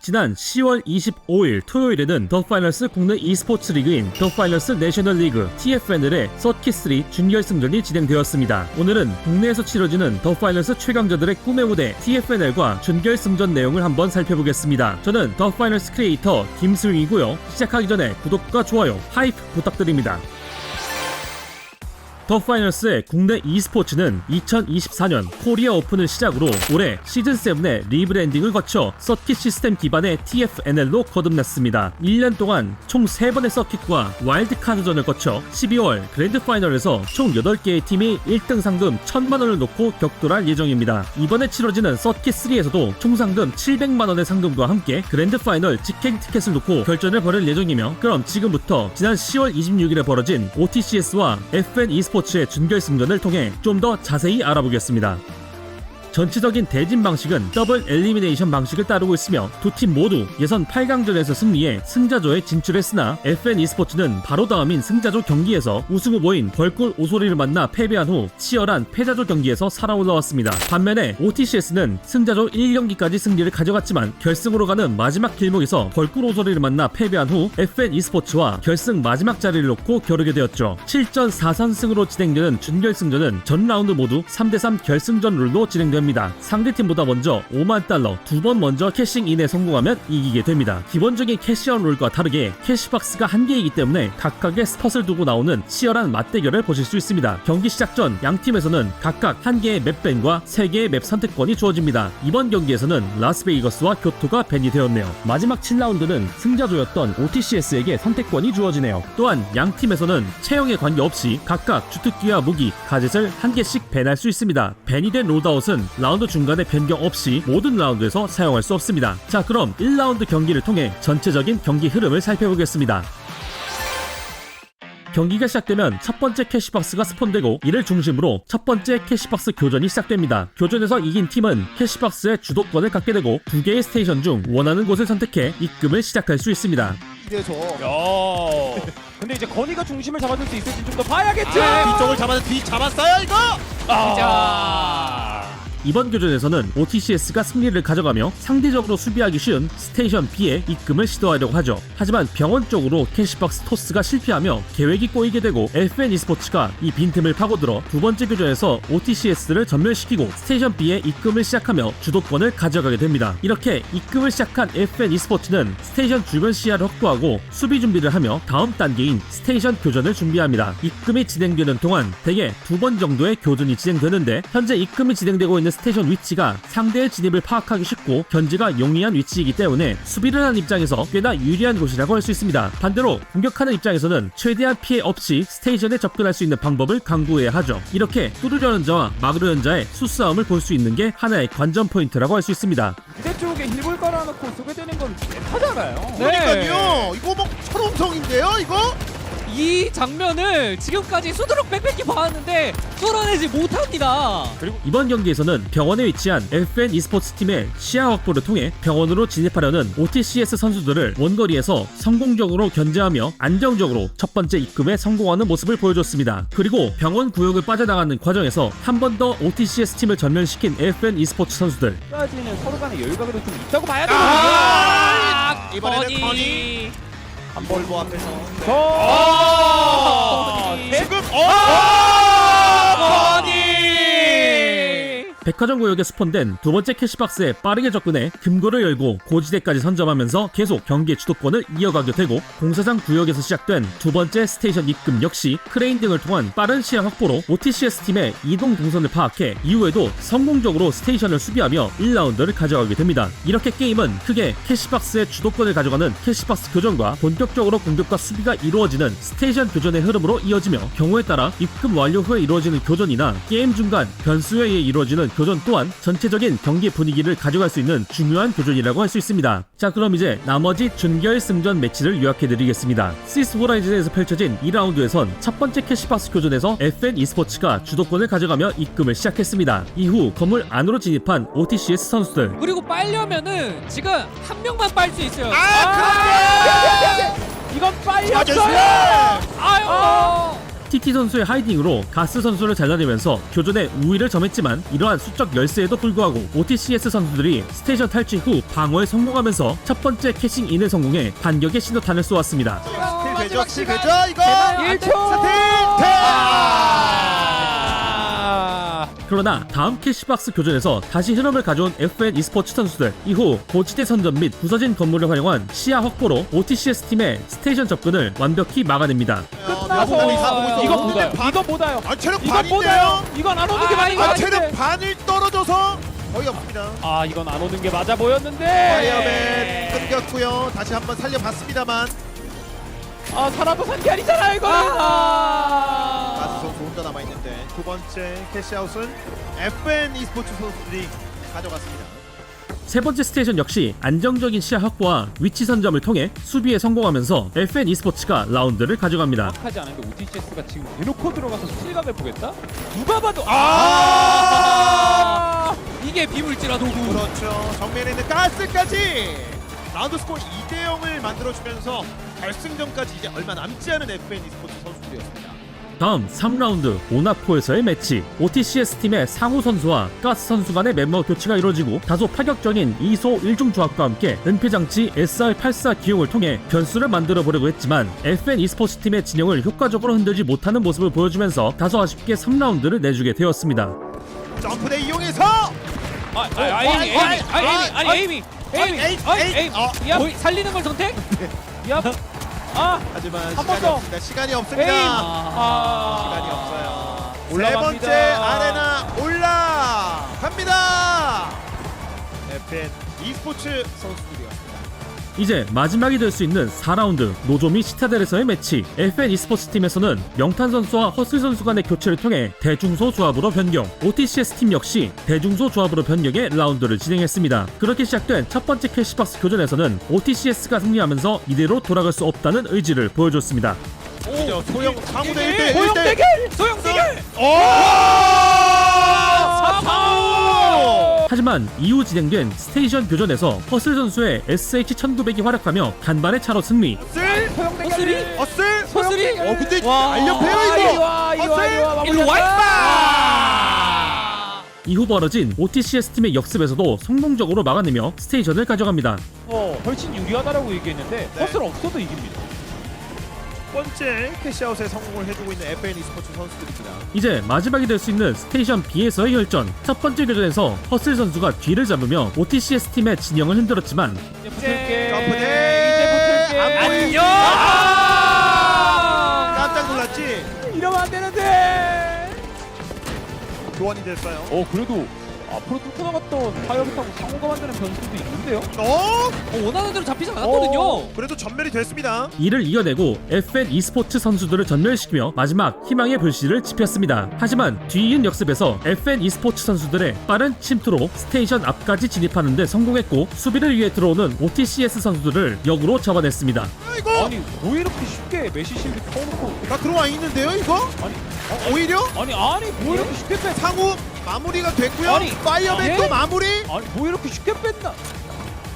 지난 10월 25일 토요일에는 더 파이널스 국내 e스포츠 리그인 더 파이널스 내셔널 리그 TFNL의 서킷3 준결승전이 진행되었습니다. 오늘은 국내에서 치러지는 더 파이널스 최강자들의 꿈의 무대 TFNL과 준결승전 내용을 한번 살펴보겠습니다. 저는 더 파이널스 크리에이터 김수용이고요. 시작하기 전에 구독과 좋아요, 하이프 부탁드립니다. 더 파이널스의 국내 e스포츠는 2024년 코리아 오픈을 시작으로 올해 시즌7의 리브랜딩을 거쳐 서킷 시스템 기반의 TFNL로 거듭났습니다. 1년 동안 총 3번의 서킷과 와일드카드전을 거쳐 12월 그랜드 파이널에서 총 8개의 팀이 1등 상금 1000만원을 놓고 격돌할 예정입니다. 이번에 치러지는 서킷3에서도 총 상금 700만원의 상금과 함께 그랜드 파이널 직행 티켓을 놓고 결전을 벌일 예정이며, 그럼 지금부터 지난 10월 26일에 벌어진 OTCS와 FN e스포츠의 준결승전을 통해 좀 더 자세히 알아보겠습니다. 전체적인 대진 방식은 더블 엘리미네이션 방식을 따르고 있으며 두 팀 모두 예선 8강전에서 승리해 승자조에 진출했으나 FN e스포츠는 바로 다음인 승자조 경기에서 우승 후보인 벌꿀 오소리를 만나 패배한 후 치열한 패자조 경기에서 살아올라왔습니다. 반면에 OTCS는 승자조 1경기까지 승리를 가져갔지만 결승으로 가는 마지막 길목에서 벌꿀 오소리를 만나 패배한 후 FN e스포츠와 결승 마지막 자리를 놓고 겨루게 되었죠. 7전 4선승으로 진행되는 준결승전은 전 라운드 모두 3대3 결승전 룰로 진행됩니다. 상대팀보다 먼저 5만 달러 2번 먼저 캐싱인에 성공하면 이기게 됩니다. 기본적인 캐시아웃 룰과 다르게 캐시박스가 한 개이기 때문에 각각의 스폿을 두고 나오는 치열한 맞대결을 보실 수 있습니다. 경기 시작 전 양팀에서는 각각 한 개의 맵밴과 3개의 맵 선택권이 주어집니다. 이번 경기에서는 라스베이거스와 교토가 밴이 되었네요. 마지막 7라운드는 승자조였던 OTCS에게 선택권이 주어지네요. 또한 양팀에서는 체형에 관계없이 각각 주특기와 무기, 가젯을 한 개씩 밴할 수 있습니다. 밴이 된 로드아웃은 라운드 중간에 변경 없이 모든 라운드에서 사용할 수 없습니다. 자, 그럼 1라운드 경기를 통해 전체적인 경기 흐름을 살펴보겠습니다. 경기가 시작되면 첫 번째 캐시박스가 스폰되고 이를 중심으로 첫 번째 캐시박스 교전이 시작됩니다. 교전에서 이긴 팀은 캐시박스의 주도권을 갖게 되고 2개의 스테이션 중 원하는 곳을 선택해 입금을 시작할 수 있습니다. 근데 이제 건이가 중심을 잡아줄 수 있을지 좀 더 봐야겠죠. 뒤쪽을 잡았어요 이거. 이번 교전에서는 OTCS가 승리를 가져가며 상대적으로 수비하기 쉬운 스테이션 B에 입금을 시도하려고 하죠. 하지만 병원 쪽으로 캐시박스 토스가 실패하며 계획이 꼬이게 되고 FN e스포츠가 이 빈틈을 파고들어 두 번째 교전에서 OTCS를 전멸시키고 스테이션 B에 입금을 시작하며 주도권을 가져가게 됩니다. 이렇게 입금을 시작한 FN e스포츠는 스테이션 주변 시야를 확보하고 수비 준비를 하며 다음 단계인 스테이션 교전을 준비합니다. 입금이 진행되는 동안 대개 2번 정도의 교전이 진행되는데, 현재 입금이 진행되고 있는 스테이션 위치가 상대의 진입을 파악하기 쉽고 견제가 용이한 위치이기 때문에 수비를 하는 입장에서 꽤나 유리한 곳이라고 할 수 있습니다. 반대로 공격하는 입장에서는 최대한 피해 없이 스테이션에 접근할 수 있는 방법을 강구해야 하죠. 이렇게 뚫으려는 자와 막으려는 자의 수싸움을 볼 수 있는 게 하나의 관전 포인트라고 할 수 있습니다. 무대 쪽에 힐볼 깔아놓고 쏘게 되는 건 하잖아요. 그러니까요. 이거 뭐 철옹성인데요 이거? 이 장면을 지금까지 수두룩 빽빽히 봐왔는데 뚫어내지 못합니다. 그리고 이번 경기에서는 병원에 위치한 FN e스포츠 팀의 시야 확보를 통해 병원으로 진입하려는 OTCS 선수들을 원거리에서 성공적으로 견제하며 안정적으로 첫 번째 입금에 성공하는 모습을 보여줬습니다. 그리고 병원 구역을 빠져나가는 과정에서 한 번 더 OTCS 팀을 전면시킨 FN e스포츠 선수들. 까지는 서로 간의 여유가 그래도 좀 있다고 봐야 되거든요. 이번에는 건이 한볼보 앞에서 지금 백화점 구역에 스폰된 두 번째 캐시박스에 빠르게 접근해 금고를 열고 고지대까지 선점하면서 계속 경기의 주도권을 이어가게 되고, 공사장 구역에서 시작된 두 번째 스테이션 입금 역시 크레인 등을 통한 빠른 시야 확보로 OTCS 팀의 이동 동선을 파악해 이후에도 성공적으로 스테이션을 수비하며 1라운드를 가져가게 됩니다. 이렇게 게임은 크게 캐시박스의 주도권을 가져가는 캐시박스 교전과 본격적으로 공격과 수비가 이루어지는 스테이션 교전의 흐름으로 이어지며, 경우에 따라 입금 완료 후에 이루어지는 교전이나 게임 중간 변수에 의해 이루어지는 교전 또한 전체적인 경기 분위기를 가져갈 수 있는 중요한 교전이라고 할 수 있습니다. 자, 그럼 이제 나머지 준결승전 매치를 요약해드리겠습니다. 시스 호라이즌에서 펼쳐진 2라운드에선 첫 번째 캐시박스 교전에서 FN e스포츠가 주도권을 가져가며 입금을 시작했습니다. 이후 건물 안으로 진입한 OTCS 선수들, 그리고 빨려면은 지금 한 명만 빨 수 있어요. 이건 빨렸어요. 아유. TT 선수의 하이딩으로 가스 선수를 잘라내면서 교전에 우위를 점했지만 이러한 수적 열세에도 불구하고 OTCS 선수들이 스테이션 탈취 후 방어에 성공하면서 첫 번째 캐싱인을 성공해 반격의 신호탄을 쏘았습니다. 스틸 되죠, 스틸 되죠, 이거. 1초. 스틸. 그러나 다음 캐시박스 교전에서 다시 흐름을 가져온 FN e스포츠 선수들, 이후 고지대 선전 및 부서진 건물을 활용한 시야 확보로 OTCS 팀의 스테이션 접근을 완벽히 막아냅니다. 끝나서 이거 못해요. 이거 못해요. 아, 체력 이건 반인데요. 못해요. 이건 안 오는 게 맞는 거 아, 같은데. 체력 반을 떨어져서 거의 없습니다. 아, 이건 안 오는 게 맞아 보였는데. 파이어맨 끊겼고요. 다시 한번 살려봤습니다만 아, 살아도 산 게 아니잖아 이거. 가스 선수 혼자 남아있는데 두 번째 캐시아웃은 FN e스포츠 선수들이 가져갔습니다. 세 번째 스테이션 역시 안정적인 시야 확보와 위치 선점을 통해 수비에 성공하면서 FN e스포츠가 라운드를 가져갑니다. 하지 않은데 OTCS가 지금 대놓고 들어가서 실각을 보겠다? 누가 봐도 이게 비물질화 도구. 그렇죠. 정면에 있는 가스까지 라운드 스코어 2대0을 만들어주면서 결승전까지 이제 얼마 남지 않은 FN e스포츠 선수들이었습니다. 다음 3라운드 모나코에서의 매치, OTCS 팀의 상우 선수와 가스 선수 간의 멤버 교체가 이루어지고 다소 파격적인 2소 1중 조합과 함께 은폐장치 SR84 기용을 통해 변수를 만들어 보려고 했지만 FN e스포츠 팀의 진영을 효과적으로 흔들지 못하는 모습을 보여주면서 다소 아쉽게 3라운드를 내주게 되었습니다. 점프대 이용해서 에이미. 야, 살리는 걸 선택? 야, 하지만 번 시간이 더. 없습니다. 시간이 없습니다. 에임. 시간이 없어요. 세 올라갑니다. 번째 아레나 올라갑니다. FN e스포츠 선수들이었습니다. 이제 마지막이 될 수 있는 4라운드 노조미 시타델에서의 매치, FN e스포츠 팀에서는 명탄 선수와 허슬 선수 간의 교체를 통해 대중소 조합으로 변경, OTCS 팀 역시 대중소 조합으로 변경해 라운드를 진행했습니다. 그렇게 시작된 첫 번째 캐시박스 교전에서는 OTCS가 승리하면서 이대로 돌아갈 수 없다는 의지를 보여줬습니다. 소영 상무대 1대1 고용 대결. 소영 대결. 하지만 이후 진행된 스테이션 교전에서 허슬 선수의 SH1900이 활약하며 간발의 차로 승리. 어슬 어슬 허슬이? 근데 와. 날렵해요 이거. 일로 와 임마. 이후 벌어진 OTCS 팀의 역습에서도 성공적으로 막아내며 스테이션을 가져갑니다. 훨씬 유리하다라고 얘기했는데 네. 허슬 없어도 이깁니다. 첫 번째 캐시아웃에 성공을 해주고 있는 FN e스포츠 선수들입니다. 이제 마지막이 될 수 있는 스테이션 B에서의 혈전. 첫 번째 교전에서 허슬 선수가 뒤를 잡으며 OTCS 팀의 진영을 흔들었지만 이제 붙을게. 점프대 이제 붙을게. 안녕. 깜짝 놀랐지. 이러면 안 되는데. 교환이 됐어요. 그래도 앞으로 뚫고 나갔던 파이어부터하고 상호가 만드는 변수도 있는데요. 원하는 대로 잡히지 않았거든요. 그래도 전멸이 됐습니다. 이를 이겨내고 FN e스포츠 선수들을 전멸시키며 마지막 희망의 불씨를 지폈습니다. 하지만 뒤이은 역습에서 FN e스포츠 선수들의 빠른 침투로 스테이션 앞까지 진입하는 데 성공했고 수비를 위해 들어오는 OTCS 선수들을 역으로 잡아냈습니다. 아이고. 아니 왜 이렇게 쉽게 메시실드 켜놓고 다 들어와 있는데요 이거? 아니 오히려 뭐 이렇게 쉽게 뺐 상우 마무리가 됐고요. 아니, 파이어맨도 예? 마무리. 아니 뭐 이렇게 쉽게 뺐나?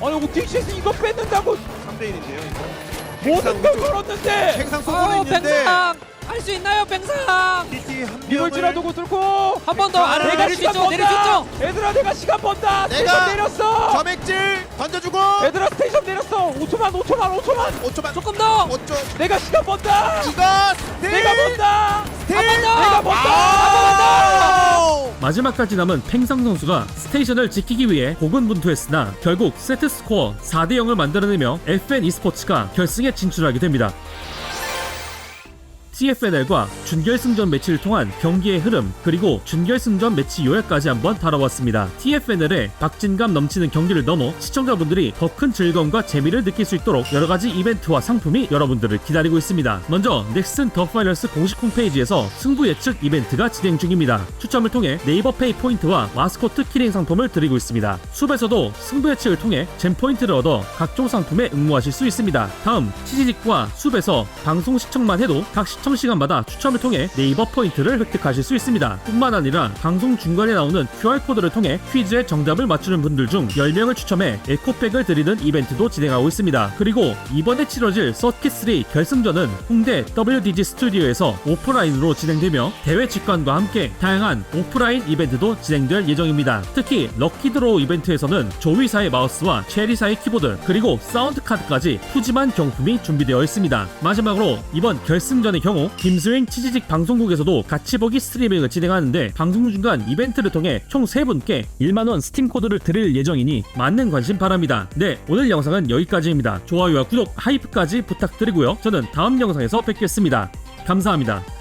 아니 OTCS 이거 뺐는다고 3대1인데요 이거. 모든 걸 걸었는데 생상 쏘고는 있는데 뱅상 할 수 있나요 뱅상? TT 한 이걸지라 명을 두고 뚫고 한 번 더. 아, 내가 내릴 수 시간 있죠. 내릴 수 번다. 있죠. 얘들아 내가 시간 번다. 내가 스테이션 내렸어. 점액질 던져주고 얘들아 스테이션 내렸어. 5초만 5초만 조금 더. 5초. 내가 시간 번다. 이거 스틸 내가 번다. 스틸 한 번 더. 내가 번다. 아! 마지막까지 남은 팽상 선수가 스테이션을 지키기 위해 고군분투했으나 결국 세트 스코어 4대0을 만들어내며 FN e스포츠가 결승에 진출하게 됩니다. TFNL과 준결승전 매치를 통한 경기의 흐름, 그리고 준결승전 매치 요약까지 한번 다뤄봤습니다. TFNL의 박진감 넘치는 경기를 넘어 시청자분들이 더 큰 즐거움과 재미를 느낄 수 있도록 여러가지 이벤트와 상품이 여러분들을 기다리고 있습니다. 먼저 넥슨 더 파이널스 공식 홈페이지에서 승부 예측 이벤트가 진행 중입니다. 추첨을 통해 네이버 페이 포인트와 마스코트 키링 상품을 드리고 있습니다. 숲에서도 승부 예측을 통해 잼 포인트를 얻어 각종 상품에 응모하실 수 있습니다. 다음 치지직과 숲에서 방송 시청만 해도 각 시청 방송 시간마다 추첨을 통해 네이버 포인트를 획득하실 수 있습니다. 뿐만 아니라 방송 중간에 나오는 QR코드를 통해 퀴즈의 정답을 맞추는 분들 중 10명을 추첨해 에코백을 드리는 이벤트도 진행하고 있습니다. 그리고 이번에 치러질 서킷3 결승전은 홍대 WDG 스튜디오에서 오프라인으로 진행되며 대회 직관과 함께 다양한 오프라인 이벤트도 진행될 예정입니다. 특히 럭키드로우 이벤트에서는 조위사의 마우스와 체리사의 키보드 그리고 사운드 카드까지 푸짐한 경품이 준비되어 있습니다. 마지막으로 이번 결승전의 경우 김스윙 치지직 방송국에서도 같이 보기 스트리밍을 진행하는데 방송 중간 이벤트를 통해 총 3분께 1만원 스팀 코드를 드릴 예정이니 많은 관심 바랍니다. 네, 오늘 영상은 여기까지입니다. 좋아요와 구독, 하이프까지 부탁드리고요. 저는 다음 영상에서 뵙겠습니다. 감사합니다.